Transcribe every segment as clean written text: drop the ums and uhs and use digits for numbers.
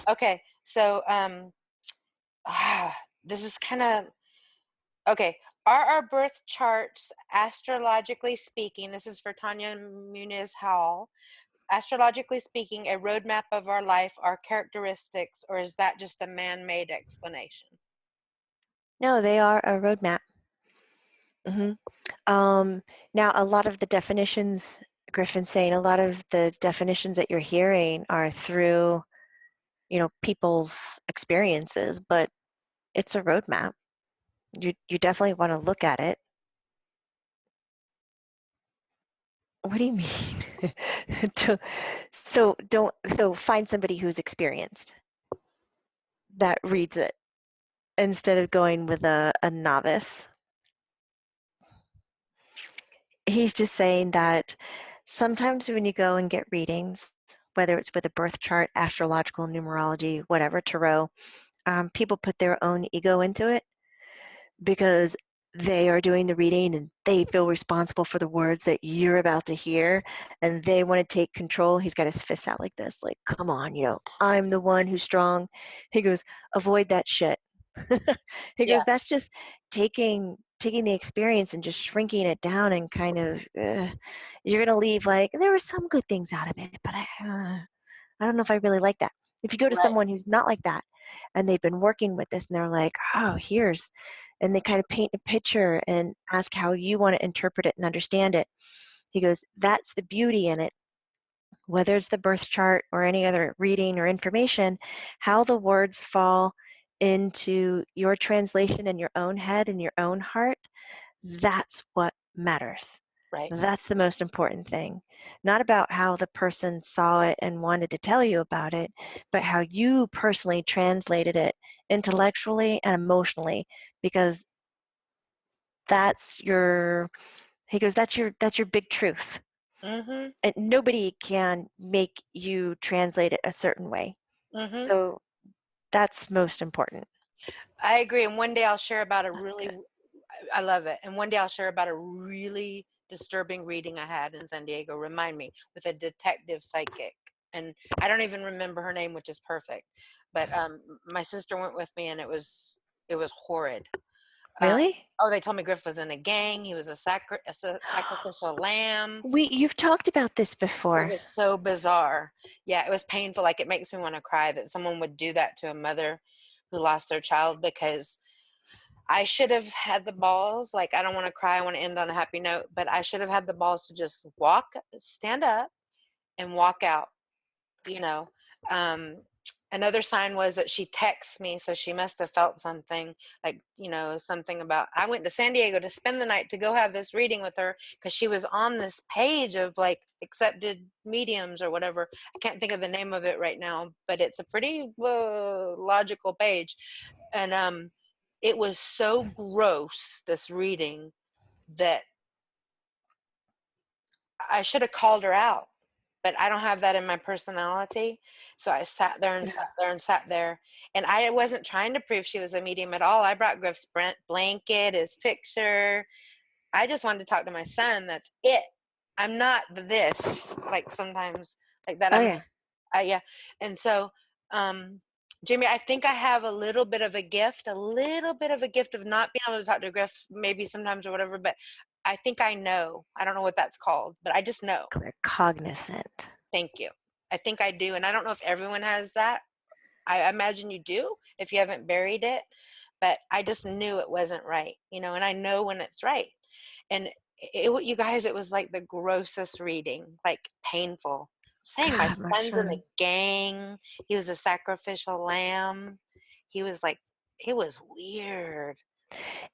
Okay. So, this is kind of okay. Are our birth charts, astrologically speaking, this is for Tonya Muñoz Hall, astrologically speaking, a roadmap of our life, our characteristics, or is that just a man-made explanation? No, they are a roadmap. hmm Now, a lot of the definitions, Griffin's saying, a lot of the definitions that you're hearing are through, people's experiences, but it's a roadmap. You definitely want to look at it. What do you mean? To- so find somebody who's experienced that reads it instead of going with a novice. He's just saying that sometimes when you go and get readings, whether it's with a birth chart, astrological, numerology, whatever, tarot, people put their own ego into it because they are doing the reading and they feel responsible for the words that you're about to hear and they want to take control. He's got his fists out like this, like, come on, I'm the one who's strong. He goes, avoid that shit. He Yeah, goes, that's just taking the experience and just shrinking it down and kind of you're gonna leave like there were some good things out of it, but I don't know if I really like that. If you go to right. someone who's not like that and they've been working with this and they're like, oh, here's, and they kind of paint a picture and ask how you want to interpret it and understand it. He goes, that's the beauty in it. Whether it's the birth chart or any other reading or information, how the words fall into your translation in your own head and your own heart, that's what matters. Right. That's the most important thing. Not about how the person saw it and wanted to tell you about it, but how you personally translated it intellectually and emotionally, because that's your, he goes, that's your big truth. Mm-hmm. And nobody can make you translate it a certain way. Mm-hmm. So that's most important. I agree. And one day I'll share about a That's really, good. I love it. And one day I'll share about a really disturbing reading I had in San Diego. Remind me, with a detective psychic. And I don't even remember her name, which is perfect. But my sister went with me, and it was horrid. Uh, Really? oh, they told me Griff was in a gang. He was a sacrificial lamb. You've talked about this It before. was so bizarre. Yeah, it was painful. Like, it makes me want to cry that someone would do that to a mother who lost their child, because I should have had the balls. Like, I don't want to cry. I want to end on a happy note, but I should have had the balls to just stand up and walk out, you know. Um, Another sign was that she texts me, so she must have felt something, like, something about, I went to San Diego to spend the night to go have this reading with her because she was on this page of like accepted mediums or whatever. I can't think of the name of it right now, but it's a pretty logical page. And it was so gross, this reading, that I should have called her out, but I don't have that in my personality. So I sat there and Yeah. sat there and sat there. And I wasn't trying to prove she was a medium at all. I brought Griff's blanket, his picture. I just wanted to talk to my son. That's it. I'm not this, like, sometimes like that. Oh yeah. Yeah. And so, Jamie, I think I have a little bit of a gift of not being able to talk to Griff maybe sometimes or whatever, but I think I know. I don't know what that's called, but I just know. Cognizant. Thank you. I think I do. And I don't know if everyone has that. I imagine you do if you haven't buried it, but I just knew it wasn't right, and I know when it's right. And you guys, it was like the grossest reading, like painful. Saying my God, son's in a Marshawn. gang, he was a sacrificial lamb. He was like, it was weird.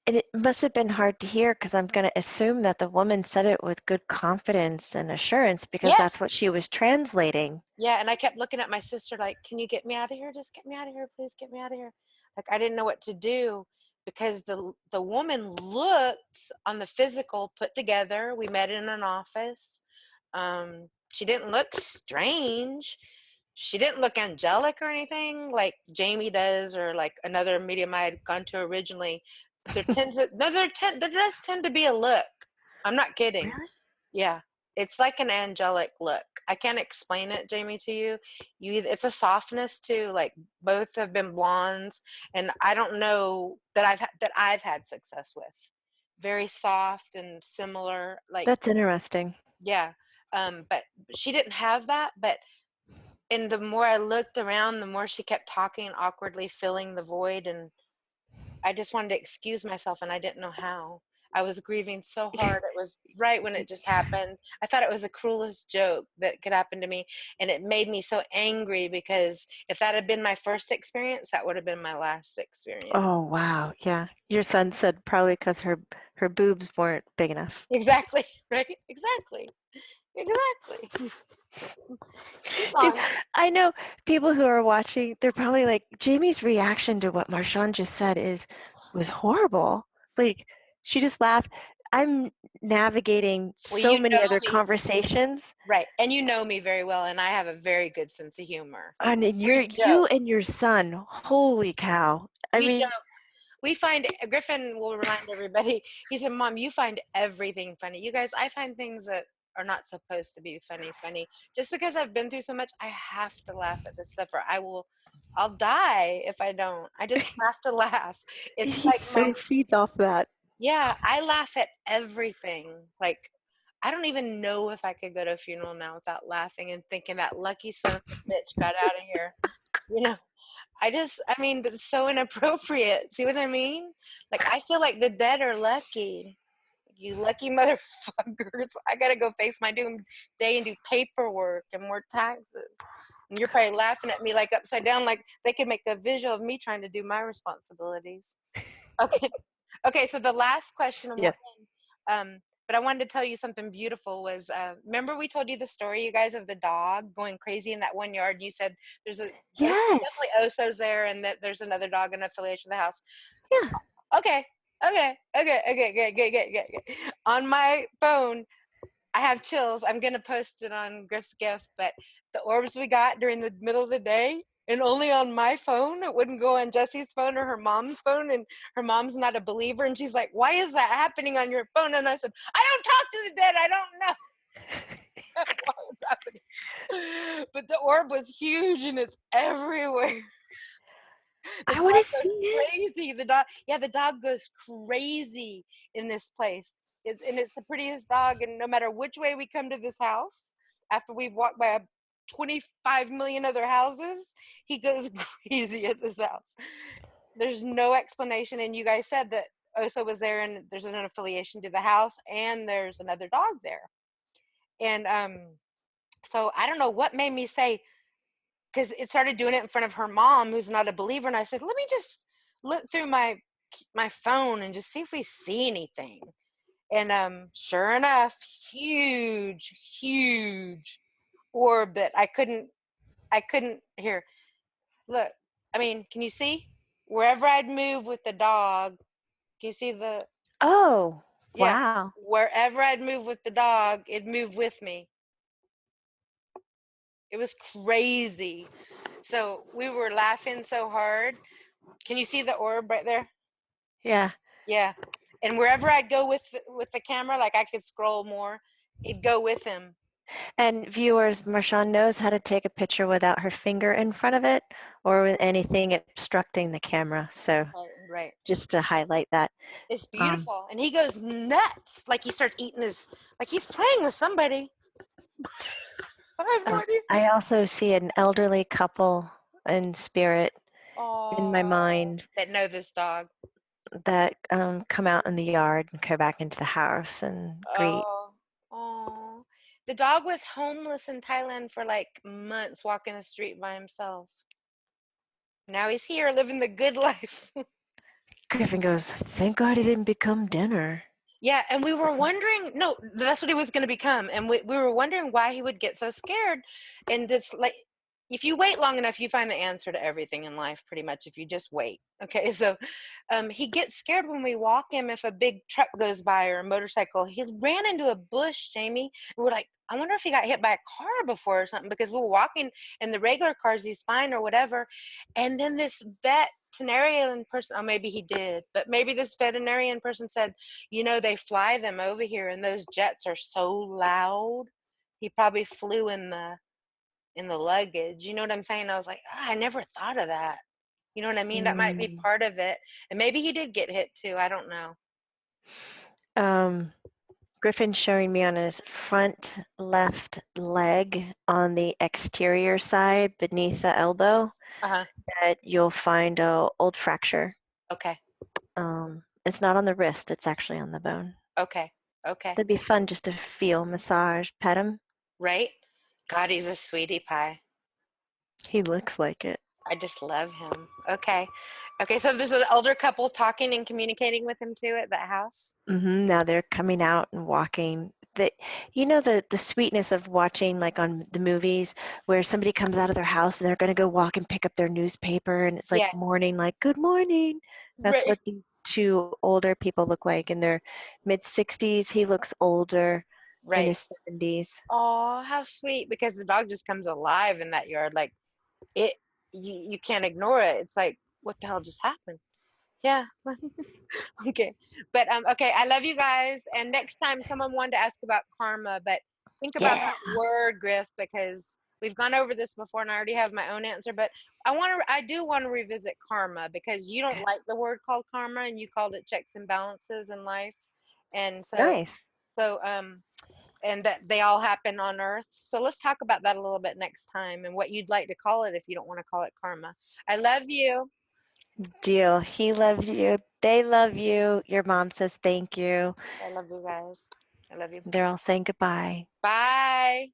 And it must have been hard to hear because I'm going to assume that the woman said it with good confidence and assurance because that's what Yes. she was translating. Yeah, and I kept looking at my sister like, "Can you get me out of here? Just get me out of here, please get me out of here." Like, I didn't know what to do because the woman looked, on the physical, put together. We met in an office. She didn't look strange. She didn't look angelic or anything like Jamie does, or like another medium I had gone to originally. There does tend to be a look. I'm not kidding. Really? Yeah. It's like an angelic look. I can't explain it, Jamie, to you. It's a softness too. Like both have been blondes, and I don't know that I've had success with. Very soft and similar. Like That's interesting. yeah, but she didn't have that. And the more I looked around, the more she kept talking awkwardly, filling the void, and I just wanted to excuse myself, and I didn't know how. I was grieving so hard. It was right when it just happened. I thought it was the cruelest joke that could happen to me, and it made me so angry because if that had been my first experience, that would have been my last experience. Oh, wow. Yeah. Your son said probably because her boobs weren't big enough. Exactly, right? Exactly. She's Because on. I know people who are watching, they're probably like, Jamie's reaction to what Marshawn just said was horrible. Like, she just laughed. I'm navigating Well, so you many know other me, conversations. right? And you know me very well, and I have a very good sense of humor. And then We you joke. and your son, holy cow. I We mean, joke. We find Griffin will remind everybody. He said, "Mom, you find everything funny." You guys, I find things that are not supposed to be funny. Just because I've been through so much, I have to laugh at this stuff, or I'll die if I don't. I just have to laugh. It's he like so feeds off that. yeah, I laugh at everything. Like, I don't even know if I could go to a funeral now without laughing and thinking that lucky son of a bitch got out of here. You know, I mean, that's so inappropriate. See what I mean? Like, I feel like the dead are lucky. You lucky motherfuckers. I gotta go face my doom day and do paperwork and more taxes. And you're probably laughing at me like upside down, like they could make a visual of me trying to do my responsibilities. Okay. Okay, so the last question, and Yeah. but I wanted to tell you something beautiful was, remember we told you the story, you guys, of the dog going crazy in that one yard, and you said Yes. definitely Oso's there, and that there's another dog in affiliation with the house. Yeah. Okay. On my phone, I have chills. I'm gonna post it on Griff's gift, but the orbs we got during the middle of the day, and only on my phone, it wouldn't go on Jesse's phone or her mom's phone, and her mom's not a believer, and she's like, "Why is that happening on your phone?" And I said, "I don't talk to the dead. I don't know why it's happening." But the orb was huge, and it's everywhere. The I want to dog see goes it. crazy. The dog goes crazy in this place. It's the prettiest dog. And no matter which way we come to this house, after we've walked by 25 million other houses, he goes crazy at this house. There's no explanation. And you guys said that Osa was there, and there's an affiliation to the house, and there's another dog there. And so I don't know what made me say, because it started doing it in front of her mom, who's not a believer, and I said, let me just look through my phone and just see if we see anything. And sure enough, huge orb that I couldn't here, look, I mean, can you see? Wherever I'd move with the dog, can you see the, Oh, yeah, wow. wherever I'd move with the dog, it'd move with me. It was crazy. So we were laughing so hard. Can you see the orb right there? Yeah. Yeah. And wherever I'd go with the camera, like I could scroll more, it'd go with him. And viewers, Marshawn knows how to take a picture without her finger in front of it or with anything obstructing the camera. So Right. just to highlight that. It's Um, beautiful. And he goes nuts. Like he starts eating like he's playing with somebody. I have no idea. I also see an elderly couple in spirit in my Oh, mind that know this dog. that come out in the yard and go back into the house and greet. Oh. The dog was homeless in Thailand for like months, walking the street by himself. Now he's here living the good life. Griffin goes, thank God he didn't become dinner. Yeah, and we were wondering, no, that's what he was going to become. And we were wondering why he would get so scared. And this, like, if you wait long enough, you find the answer to everything in life, pretty much, if you just wait. Okay, so he gets scared when we walk him if a big truck goes by or a motorcycle. He ran into a bush, Jamie. And we're like, I wonder if he got hit by a car before or something, because we were walking in the regular cars, he's fine or whatever. And then this vet veterinarian person, oh, maybe he did, but maybe this veterinarian person said, they fly them over here and those jets are so loud. He probably flew in the luggage. You know what I'm saying? I was like, I never thought of that. You know what I mean? That might be part of it. And maybe he did get hit too. I don't know. Griffin's showing me on his front left leg on the exterior side beneath the elbow Uh-huh. that you'll find a old fracture. Okay. It's not on the wrist, it's actually on the bone. Okay. Okay. That'd be fun just to feel, massage, pet him. Right? God, he's a sweetie pie. He looks like it. I just love him. Okay. Okay, so there's an older couple talking and communicating with him too at that house. Now they're coming out and walking. The sweetness of watching like on the movies where somebody comes out of their house and they're going to go walk and pick up their newspaper and it's like Yeah. morning, like good morning. That's Right. what these two older people look like in their mid-60s. He looks older in Right. his 70s. Oh, how sweet, because the dog just comes alive in that yard. Like it you can't ignore it. It's like, what the hell just happened? Yeah. Okay. But okay, I love you guys. And next time someone wanted to ask about karma, but think about Yeah. that word, Griff, because we've gone over this before and I already have my own answer, but I do want to revisit karma because you don't like the word called karma and you called it checks and balances in life. And Nice. so and that they all happen on earth. So let's talk about that a little bit next time and what you'd like to call it if you don't want to call it karma. I love you. Deal. He loves you. They love you. Your mom says thank you. I love you guys. I love you. They're all saying goodbye. Bye.